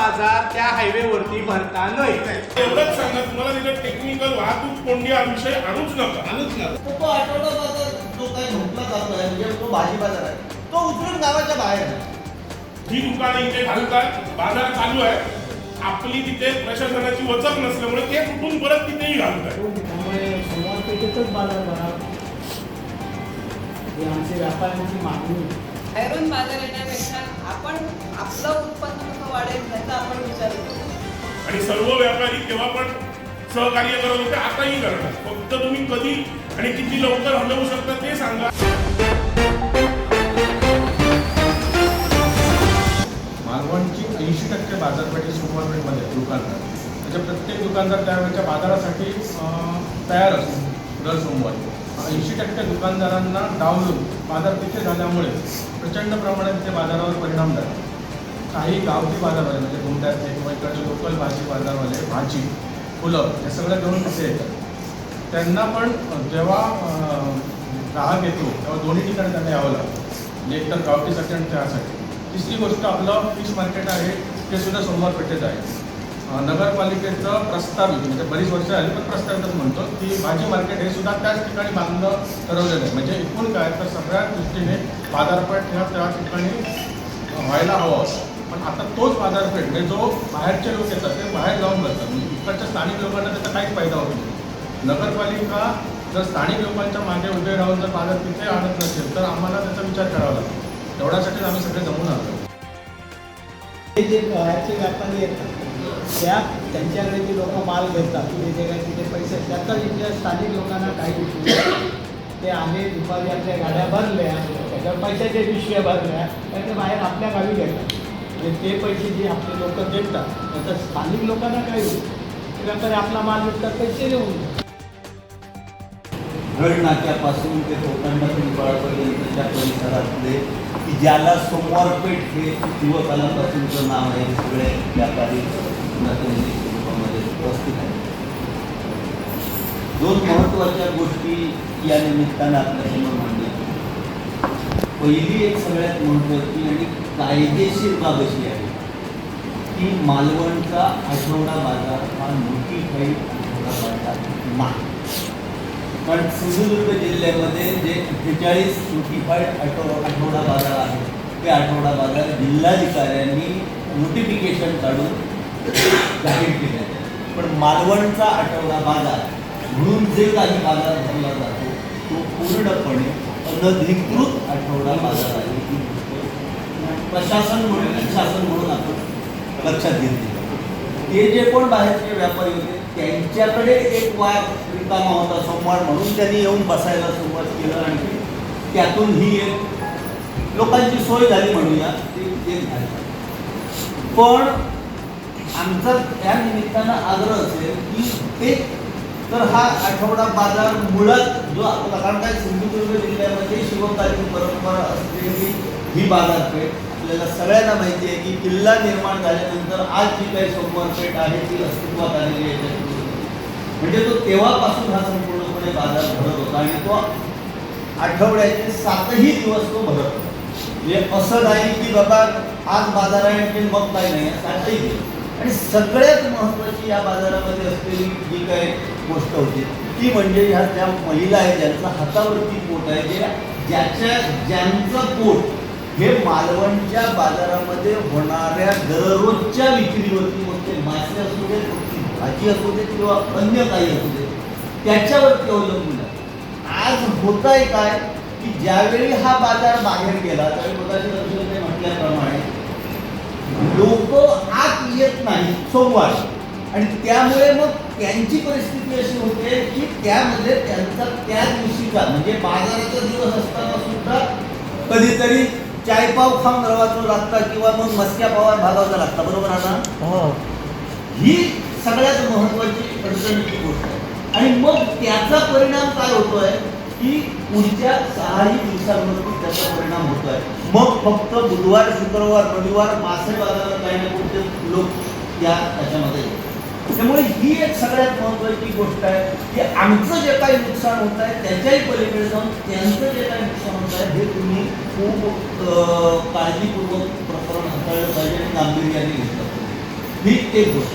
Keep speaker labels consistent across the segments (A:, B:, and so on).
A: बाजार त्या हायवेवरती भरता नाही.
B: एवढंच सांगा तुम्हाला तिथे टेक्निकल वाहतूक कोंडी हा विषय आणूच नका.
C: तो आठवडा बाजार जो काही म्हटला जातोय म्हणजे तो भाजी बाजार आहे तो उचलून गावाच्या बाहेर आहे.
B: ही दुकानं इथे घालतात, बाजार चालू आहे, आपली तिथे प्रशासनाची वचक नसल्यामुळे ते कुठून परत तिथेही घालतात.
D: त्यामुळे सोमवार पेठेतच बाजार भरावा ही आमची व्यापाऱ्यांची मागणी.
E: बाहेरून बाजार येण्यापेक्षा आपण आपलं उत्पन्न कसं वाढेल त्याचा आपण विचार करू.
B: आणि सर्व व्यापारी तेव्हा पण सहकार्य करत होते, आताही करतात. फक्त तुम्ही कधी आणि किती लवकर हलवू शकता ते सांगा.
F: मालवणची 80% बाजारपेठ सुपरमार्केटमध्ये दुकानदार, म्हणजे प्रत्येक दुकानदार त्यावेळेच्या बाजारासाठी तयार असतो. दर सोमवारी 80% दुकानदारांना डावलून बाजारपेठे झाल्यामुळे प्रचंड प्रमाणात ते बाजारावर परिणाम झाला. काही गावठी बाजारवाले म्हणजे गुंड्यातले किंवा इकडचे लोकल भाजी बाजारवाले भाजी फुलं हे सगळं घेऊन तिथे येतात. त्यांना पण जेव्हा ग्राहक येतो तेव्हा दोन्ही ठिकाणी त्यांना यावं लागतं, म्हणजे एकतर गावठीसाठी आणि त्यासाठी. तिसरी गोष्ट आपलं फिश मार्केट आहे ते सुद्धा सोमवार पेठेत आहे. नगरपालिकेचं प्रस्तावित म्हणजे बरीच वर्ष आली पण प्रस्तावितच म्हणतो की भाजी मार्केट हे सुद्धा त्याच ठिकाणी बांधणं ठरवलेलं आहे. म्हणजे एकूण काय तर सगळ्या दृष्टीने बाजारपेठ ह्या त्या ठिकाणी व्हायला हवा होता. पण आता तोच बाजारपेठ म्हणजे जो बाहेरचे लोक येतात ते बाहेर जाऊन बसतात, म्हणजे इकडच्या स्थानिक लोकांना त्याचा काहीच फायदा होत नाही. नगरपालिका जर स्थानिक लोकांच्या मागे उभे राहून जर बाजार तिथे आणत नसेल तर आम्हाला त्याचा विचार करावा लागतो. एवढ्यासाठीच आम्ही सगळे जमून आलो.
D: हे जे बाहेरचे व्यापारी येतात त्यांच्याकडे जे लोक माल घेतात जे काही तिथे पैसे त्याचा इथल्या स्थानिक लोकांना काही विषय ते आले दुपारी आपल्या गाड्या भरल्या त्याच्यावर पैशाच्या पिशव्या भरल्या तर ते बाहेर आपल्या गावी घेतात. म्हणजे ते पैसे जे आपले लोक देतात त्याचा स्थानिक लोकांना काय होईल व्यापारी आपला माल विकतात पैसे देऊन.
C: गड नाक्यापासून ते कोकणपर्यंतच्या परिसरातले की ज्याला सोमवारपेठ हे युवकालापासूनचं नाव आहे सगळे व्यापारी मध्ये उपस्थित आहेत. दोन महत्त्वाच्या गोष्टी या निमित्तानं आपल्यासमोर मांडल्या. पहिली एक सगळ्यात महत्त्वाची आणि कायदेशीर बाब अशी आहे की मालवणचा आठवडा बाजार हा नोटिफाईड आठवडा बाजार नाही. कारण सिंधुदुर्ग जिल्ह्यामध्ये जे 48 नोटिफाईड आठवडा बाजार आहे ते आठवडा बाजार जिल्हाधिकाऱ्यांनी नोटिफिकेशन काढून जाहीर केले आहे. पण मालवणचा आठवडा बाजार म्हणून जे काही बाजार भरला जातो तो पूर्णपणे अनधिकृत आठवडा बाजार आहे. प्रशासन म्हणून शासन म्हणून आपण लक्षात घेतले. ते जे कोण बाहेरचे व्यापारी होते त्यांच्याकडे एक वार रिकामा होता सोमवार म्हणून त्यांनी येऊन बसायला सुरुवात केलं आणि त्यातून ही एक लोकांची सोय झाली म्हणूया ते एक झाली. पण आमचा त्या निमित्तानं आग्रह असेल की एक तर हा आठवडा बाजार मुळात जो आपला कारण काय सिंधुदुर्ग जिल्ह्यामध्ये शिवकालीन परंपरा असलेली ही बाजारपेठ आपल्याला सगळ्यांना माहिती आहे की किल्ला निर्माण झाल्यानंतर आज जी काही सोमवारपेठ आहे ती अस्तित्वात आलेली आहे. म्हणजे तो तेव्हापासून हा संपूर्णपणे बाजार भरत होता आणि तो आठवड्याचे 7ही दिवस तो भरत होता. म्हणजे असं नाही की बाबा आज बाजार आहे आणि मग काही नाही, 7ही दिवस. आणि सगळ्यात महत्त्वाची या बाजारामध्ये असलेली जी काही गोष्ट होती ती म्हणजे ह्या त्या महिला आहेत ज्यांचा हातावरती पोट आहे ज्यांचं पोट हे मालवणच्या बाजारामध्ये होणाऱ्या दररोजच्या विक्रीवरती मग ते मासे असू देत भाजी असू देत किंवा अन्य काही असू देत त्याच्यावरती अवलंबून आहे. आज होत आहे काय की ज्यावेळी हा बाजार बाहेर गेला त्यावेळी मगाशी म्हटल्याप्रमाणे लोक आत येत नाही सोमवार आणि त्यामुळे मग त्यांची परिस्थिती अशी होते की त्यामध्ये त्यांचा त्या दिवशीचा म्हणजे बाजाराचा दिवस असताना सुद्धा कधीतरी चायपाव खाऊन रवाचं लागतात किंवा मग मस्क्या पावावर भागावचा लागतात. बरोबर आहे ना. ही सगळ्यात महत्त्वाची अडचणीची गोष्ट आहे. आणि मग त्याचा परिणाम काय होतोय की पुढच्या 6 दिवसांवरती त्याचा परिणाम होतोय. मग फक्त बुधवार शुक्रवार रविवार मासे बाजारात काही ना कुठे लोक या त्याच्यामध्ये येतात. त्यामुळे ही एक सगळ्यात महत्त्वाची गोष्ट आहे की आमचं जे काही नुकसान होत आहे त्याच्याही पलीकडे जाऊन त्यांचं जे काही नुकसान होत आहे हे तुम्ही खूप काळजीपूर्वक प्रकरण हाताळलं पाहिजे आणि गांभीर्याने घेतलं पाहिजे. ही एक गोष्ट.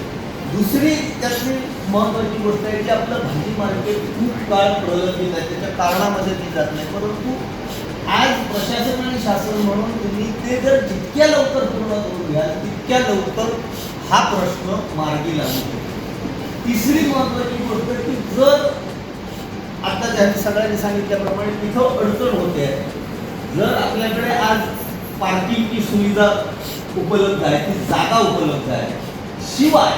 C: दुसरी त्यातली महत्त्वाची गोष्ट आहे की आपलं भाजी मार्केट खूप काळ प्रलंबित आहे, त्याच्या कारणामध्ये ती जात नाही. परंतु आज प्रशासन आणि शासन म्हणून तुम्ही ते जर जितक्या लवकर पूर्ण करून घ्याल तितक्या लवकर हा प्रश्न मार्गी लागू शकतो. तिसरी महत्त्वाची गोष्ट की जर आता ज्यांनी सगळ्यांनी सांगितल्याप्रमाणे तिथं अडचण होते आहे, जर आपल्याकडे आज पार्किंगची सुविधा उपलब्ध आहे, ती जागा उपलब्ध आहे, शिवाय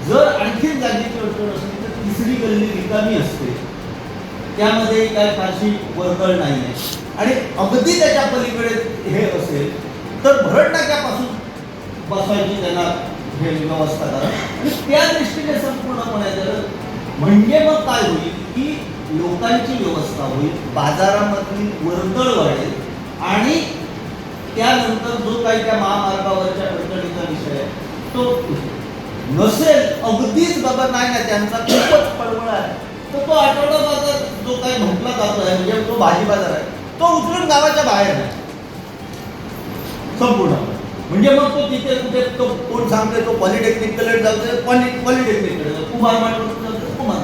C: जर आणखी जागेची अडचण असली तर तिसरी गल्ली रिकामी असते, त्यामध्ये काय फारशी वर्दळ नाही आहे आणि अगदी त्याच्या पलीकडे हे असेल तर भरड नाक्यापासून बसवायची त्यांना हे व्यवस्था करा. आणि त्या दृष्टीने संपूर्णपणे जर म्हणजे मग काय होईल की लोकांची व्यवस्था होईल, बाजारामधली वर्दळ वाढेल आणि त्यानंतर जो काही त्या महामार्गावरच्या अडचणीचा विषय आहे तो नसेल. अगदीच बाबा नाही त्यांचा खूपच पडवळ आहे तर तो आठवडा बाजार जो काही म्हटला जातो आहे म्हणजे तो भाजी बाजार आहे तो उचलून गावाच्या बाहेर आहे संपूर्ण. म्हणजे मग तो तिथे कुठे तो कोण सांगते तो पॉलिटेक्निककडे जातो, पॉलिटेक्निककडे जातो, कुमार जातो कुमार.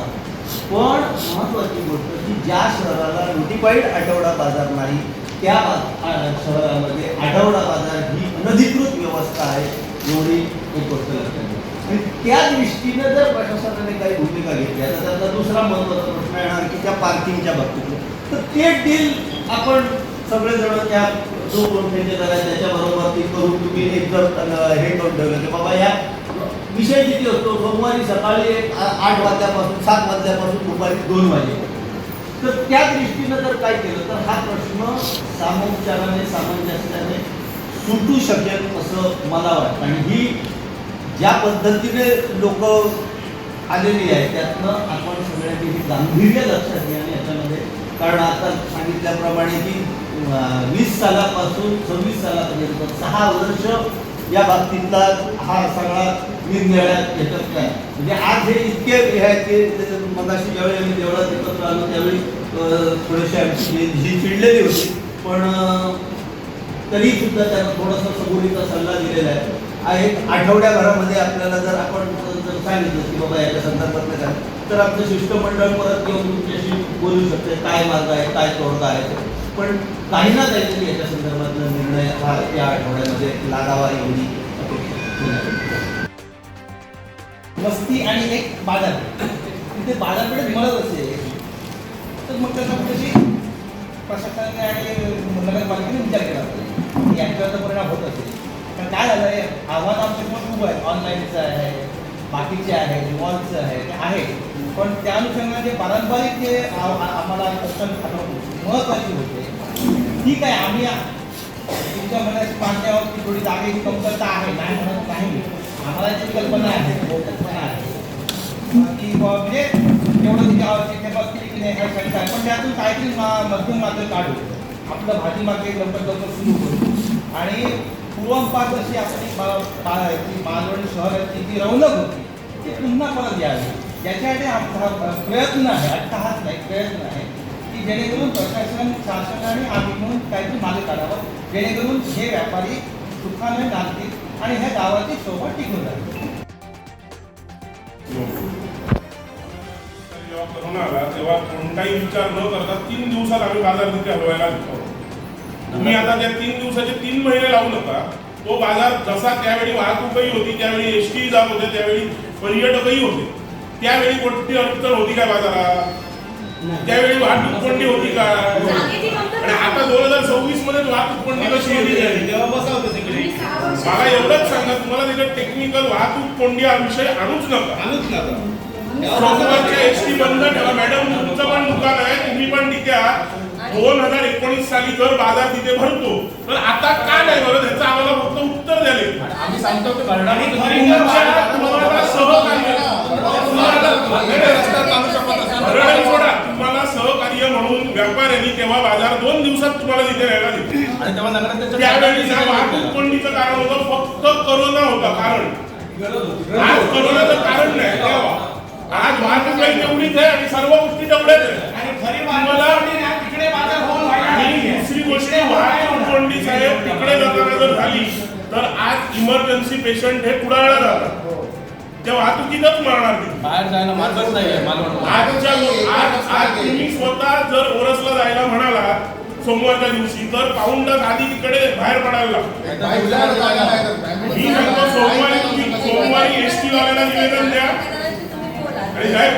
C: पण महत्वाची गोष्ट की ज्या शहराला नोटिफाईड आठवडा बाजार नाही त्या शहरामध्ये आठवडा बाजार ही अनधिकृत व्यवस्था आहे, एवढी एक गोष्ट लक्षात घ्या. आणि त्या दृष्टीनं जर प्रशासनाने काही भूमिका घेतली तर त्याचा दुसरा महत्त्वाचा प्रश्न येणार की त्या पार्किंगच्या बाबतीत तर ते डील आपण सगळेजण त्या जो कोण ठेकेदार आहे त्याच्याबरोबर ती करून तुम्ही एक जर हे करून ठेवलं की बाबा या विषय किती असतो सोमवारी सकाळी 8 वाजल्यापासून 7 वाजल्यापासून दुपारी 2 वाजेपर्यंत. तर त्या दृष्टीनं जर काय केलं तर हा प्रश्न सामोपचाराने सामंजस्याने सुटू शकेल असं मला वाटतं. आणि ही ज्या पद्धतीने लोक आलेली आहे त्यातनं आपण सगळ्यांनी ही गांभीर्य लक्षात घ्या याच्यामध्ये. कारण आता सांगितल्याप्रमाणे की 20 सालापासून 26 सालापर्यंत 6 वर्ष या बाबतीतला हा सगळा निर्णयात येतात काय. म्हणजे आज हे इतके हे आहे की मगाशी ज्यावेळी आम्ही देवळात एकत्र आलो त्यावेळी थोडेसे आमची जी चिडलेली होती पण तरी सुद्धा त्यांना थोडासा सबुरीचा सल्ला दिलेला आहे. एक आठवड्याभरामध्ये आपल्याला जर आपण जर सांगितलं की बाबा याच्या संदर्भात काय तर आपलं शिष्टमंडळ परत येऊन तुमच्याशी बोलू शकते काय मार्ग आहे काय तोडगा आहे. पण काही ना काहीतरी याच्या संदर्भातला निर्णय हा या आठवड्यामध्ये लागावा एवढी अपेक्षा.
D: वस्ती आणि एक बाजारपेठ तिथे बाजारपेठ मिळत असेल तर मग त्याचा कुठेशी प्रशासनाने आणि नगरपालिकेने विचार केला पाहिजे यांच्यावर परिणाम होत असेल. कारण काय झालं आहे आव्हान आमच्यासमोर खूप आहे, ऑनलाईनचं आहे, बाकीचे आहे, मॉलचं आहे ते आहे. पण त्या अनुषंगाने जे पारंपरिक जे आम्हाला अडचण महत्त्वाची होते ठीक आहे. आम्ही तुमच्या मनात मान्य आहोत की थोडी जागेची कमतरता आहे, नाही म्हणत नाही. आम्हाला याची कल्पना आहे की म्हणजे तेवढं तिथे आवश्यक बसतील की नाही काय शंका आहे. पण त्यातून काहीतरी मध्यम मार्ग काढू, आपलं भाजी मार्केट लवकर लवकर सुरू करू आणि पूर्वंपार जशी आपली मालवण शहराची जी रौनक होती ती पुन्हा परत यावी याच्यासाठी आमचा प्रयत्न आहे. अट्टहास नाही, प्रयत्न आहे की जेणेकरून प्रशासन शासन आणि आम्ही म्हणून काहीतरी मार्ग काढावा जेणेकरून हे व्यापारी सुखाने नांदतील आणि ह्या गावाची शोभा टिकून राहील.
B: जेव्हा करोना आला तेव्हा कोणताही विचार न करता 3 दिवसात आम्ही बाजार तिथे हलवायला घेतो. तुम्ही आता त्या 3 दिवसाचे 3 महिने लावू नका. तो बाजार जसा त्यावेळी वाहतूकही होती, त्यावेळी एसटी जात होते, त्यावेळी पर्यटकही होते, त्यावेळी कोणती अडचण होती का बाजारात? त्यावेळी वाहतूक कोंडी होती का? आणि आता 2026 मध्ये वाहतूक कोंडी कशी होती?
A: तेव्हा बसवतो सगळे.
B: मला एवढंच सांगा तुम्हाला त्याच्यात टेक्निकल वाहतूक कोंडी हा विषय आणूच नका. सोमवारच्या एसटी बंद ठेवा. मॅडम तुमचं पण दुकान आहे, तुम्ही पण तिथे आहात. 2019 साली जर बाजार तिथे भरतो तर आता का नाही भरत ह्याचं आम्हाला फक्त उत्तर द्याले.
F: आम्ही सांगतो की
B: तुम्हाला सहकार्य म्हणून व्यापाऱ्यांनी तेव्हा बाजार 2 दिवसात तुम्हाला तिथे राहायला दिले. त्यावेळी वाहतूक कोंडीचं कारण होतं फक्त करोना होता कारण. आज करोनाचं कारण नाही. तेव्हा आज वाहतूक काही तेवढीच आहे आणि सर्व गोष्टी तेवढ्याच आहेत. आणि दुसरी गोष्ट वाहतूक कोंडी साहेब तिकडे जाताना जर झाली तर आज इमर्जन्सी पेशंट हे कुडाळला जातात, त्या वाहतुकीतच मरणार ते.
F: बाहेर जायला मार्गच नाही आहे मालवण.
B: आज तुम्ही स्वतः जर ओरसला जायला म्हणाला सोमवारच्या दिवशी तर पाऊण तास आधी तिकडे बाहेर पडायला लागतं. मी सांगतो सोमवारी एसटी वाल्याला निवेदन द्या आणि साहेब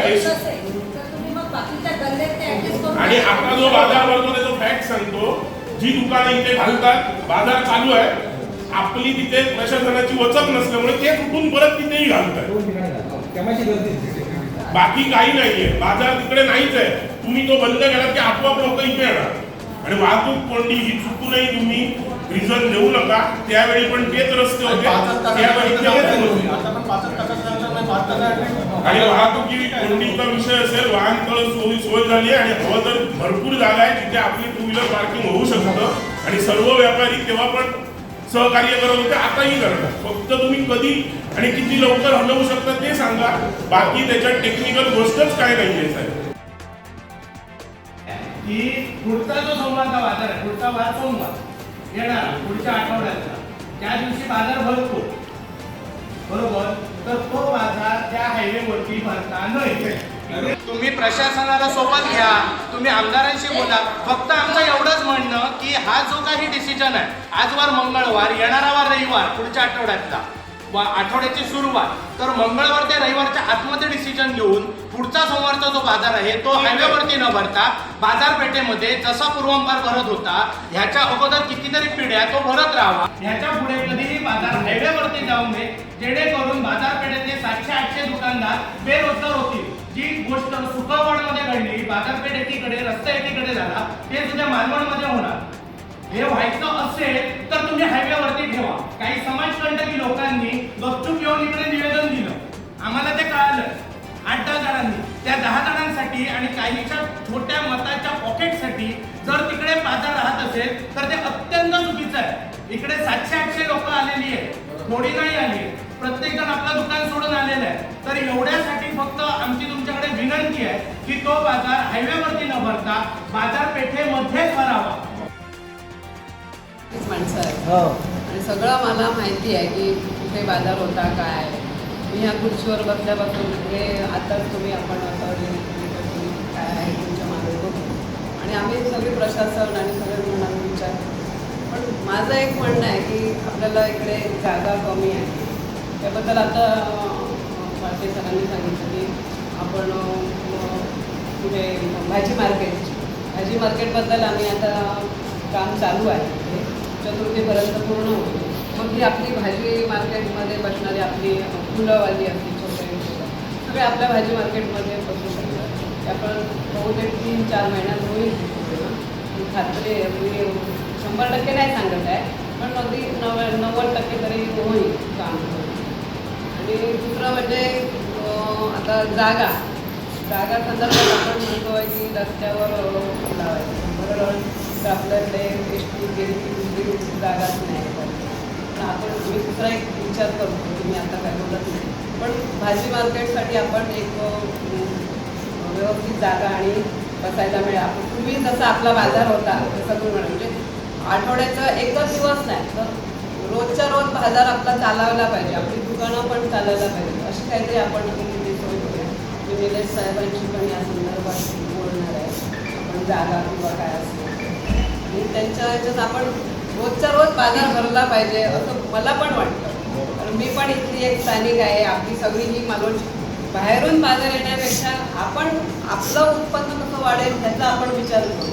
B: आणि आता जो बाजार भरतो त्याचा फॅक्ट सांगतो. जी दुकानं इथे घालतात, बाजार चालू आहे, आपली तिथे प्रशासनाची वचक नसल्यामुळे ते कुठून परत तिथेही घालतात. बाकी काही नाहीये, बाजार तिकडे नाहीच आहे. तुम्ही तो बंद केला की आपोआप लोक इथे येणार. आणि वाहतूक कोंडी ही चुकूनही तुम्ही रिझन देऊ नका. त्यावेळी पण तेच रस्ते होते, त्यावेळी तेच होते. आणि वाहतुकी कोंडीचा विषय असेल, वाहनतळ सोय झाली आणि हवं तर भरपूर जागा आहे जिथे आपली टू व्हीलर पार्किंग होऊ शकतं आणि सर्व व्यापारी तेव्हा पण सहकार्य करत होते, आताही करतात. फक्त तुम्ही कधी आणि किती लवकर हलवू शकता ते सांगा. बाकी त्याच्यात टेक्निकल गोष्टच काय नाहीये साहेब.
A: की पुढचा जो सोमवारचा बाजार आहे, पुढचा वार सोमवार येणार पुढच्या आठवड्याचा, त्या दिवशी बाजार भरतो बरोबर, तर तो बाजार त्या हायवेवरती भरता नाही. तुम्ही प्रशासनाला सोबत घ्या, तुम्ही आमदारांशी बोला. फक्त आमचं एवढंच म्हणणं की हा जो काही डिसिजन आहे, आज वार मंगळवार, येणारा वार रविवार, पुढच्या आठवड्यातला आठवड्याची सुरुवात, तर मंगळवार ते रविवारच्या आतमध्ये डिसिजन घेऊन पुढचा सोमवारचा जो बाजार आहे तो हायवेवरती न भरता बाजारपेठेमध्ये जसा पूर्वंपार भरत होता ह्याच्या अगोदर कितीतरी पिढ्या तो भरत राहावा. ह्याच्या पुढे कधीही बाजार हायवेवरती जाऊ नये, जेणेकरून बाजारपेठेतले 700-800 दुकानदार बेरोजगार होतील. जी गोष्ट सुकळवाडमध्ये घडली, बाजारपेठ एकीकडे, रस्ता एकीकडे झाला, ते सुद्धा मालवणमध्ये होणार. हे व्हायचं असेल तर तुम्ही हायवेवरती ठेवा. काही समाजकंटकी लोकांनी गपचूप येऊन इकडे निवेदन दिलं, आम्हाला ते कळालं. 8-10 जणांनी, त्या 10 जणांसाठी आणि काहीच्या छोट्या मताच्या पॉकेटसाठी जर तिकडे बाजार राहत असेल तर ते अत्यंत चुकीचं आहे. इकडे 700-800 लोक आलेली आहेत, थोडी नाही आली. प्रत्येक जण आपलं दुकान सोडून आलेलं आहे. तर एवढ्यासाठी फक्त आमची तुमच्याकडे विनंती आहे की तो बाजार हायवेवरती न भरता बाजारपेठेमध्येच भरावा.
E: माणसं आहेत आणि सगळं मला माहिती आहे की कुठे बाजार होता काय. मी ह्या खुर्चीवर बसल्यापासून हे आताच तुम्ही आपण काय आहे तुमच्या मागे बघू आणि आम्ही सगळे प्रशासन आणि सगळे म्हणाले विचार. पण माझं एक म्हणणं आहे की आपल्याला इकडे जागा कमी आहे. त्याबद्दल आता पाटील सरांनी सांगितलं की आपण कुठे भाजी मार्केटबद्दल आम्ही आता काम चालू आहे. चतुर्थीपर्यंत पूर्ण होईल. मग ही आपली भाजी मार्केटमध्ये बसणारी आपली फुलंवाली असली छोटे सगळे आपल्या भाजी मार्केटमध्ये बसू शकतात. ते आपण बहुतेक 3-4 महिन्यात होईल. खात्री मी 100% नाही सांगत आहे, पण अगदी 90% तरी होईल काम. आणि दुसरं म्हणजे आता जागा संदर्भात आपण म्हणतो आहे की रस्त्यावर लावायचं बरोबर. तर आपल्याकडे एसटी गेली की दुसरी जागाच नाही. पण आपण मी दुसरा एक विचार करतो की मी आता काय बोलत नाही, पण भाजी मार्केटसाठी आपण एक व्यवस्थित जागा आणि बसायला मिळेल. आपण पूर्वी जसा आपला बाजार होता तसं तुम्ही म्हणजे आठवड्याचा एकच दिवस नाही तर रोजच्या रोज बाजार आपला चालवला पाहिजे, आपली दुकानं पण चालवला पाहिजे. अशी काहीतरी आपण सोय करूया. मी निलेश साहेबांशी पण या संदर्भात बोलणार आहे. आपण जागा किंवा काय असेल आणि त्यांच्या ह्याच्यात आपण रोजच्या रोज बाजार भरला पाहिजे असं मला पण वाटतं. कारण मी पण इथली एक स्थानिक आहे. आपली सगळी ही मालवण बाहेरून बाजार येण्यापेक्षा आपण आपलं उत्पन्न कसं वाढेल ह्याचा आपण विचार करतो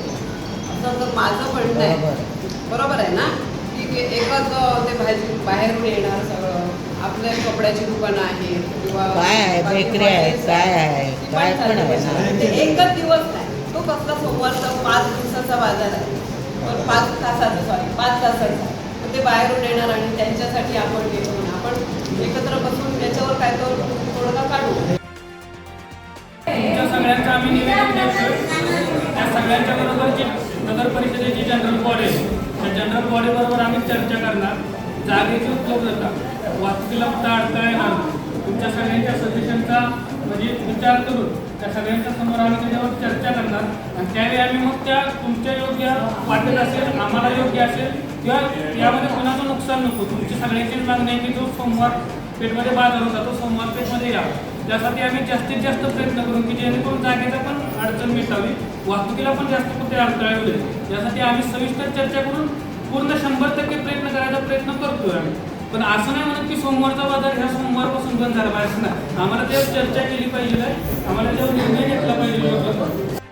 E: असं तर माझं म्हणणं आहे. बरोबर आहे ना की एकच ते भाजी बाहेरून येणार सगळं आपल्या कपड्याची दुकानं आहेत किंवा बेकरी आहेत काय आहे काय पण एकच दिवस नाही. तो कसला सोमवारचा 5 दिवसाचा बाजार आहे पण 5 तासाचा तर ते बाहेरून येणार आणि त्यांच्यासाठी आपण गेलो आपण एकत्र बसून त्याच्यावर काय तो तोडगा काढू.
G: तुमच्या सगळ्यांचं आम्ही निवेदन देतो. त्या सगळ्यांच्या बरोबर जी नगर परिषदेची जनरल बॉडी आहे त्या जनरल बॉडीबरोबर आम्ही चर्चा करणार. जागेची उपलब्धता वाहतुकीला कुठं अडथळा येणार तुमच्या सगळ्यांच्या सजेशनचा म्हणजे विचार करून त्या सगळ्यांच्या समोर आम्ही त्याच्यावर चर्चा करणार आणि त्यावेळी आम्ही मग त्या तुमच्या योग्य वाटत असेल आम्हाला योग्य असेल किंवा यामध्ये कोणाचं नुकसान नको. तुमची सगळ्यांचीच मागणी आहे की जो सोमवार पेठमध्ये बाजार होता तो सोमवार पेठमध्ये यावा. त्यासाठी आम्ही जास्तीत जास्त प्रयत्न करू की जेणेकरून जागेचा पण अडचण मिटावी, वाहतुकीला पण जास्त कुठे अडथळा येऊ नये. यासाठी आम्ही सविस्तर चर्चा करून पूर्ण 100% प्रयत्न करायचा प्रयत्न करतोय आम्ही. पण असं नाही म्हणत की सोमवारचा बाजार ह्या सोमवारपासून बंद झाला पाहिजे ना. आम्हाला त्यावर चर्चा केली पाहिजे आहे, आम्हाला त्यावर निर्णय घेतला पाहिजे.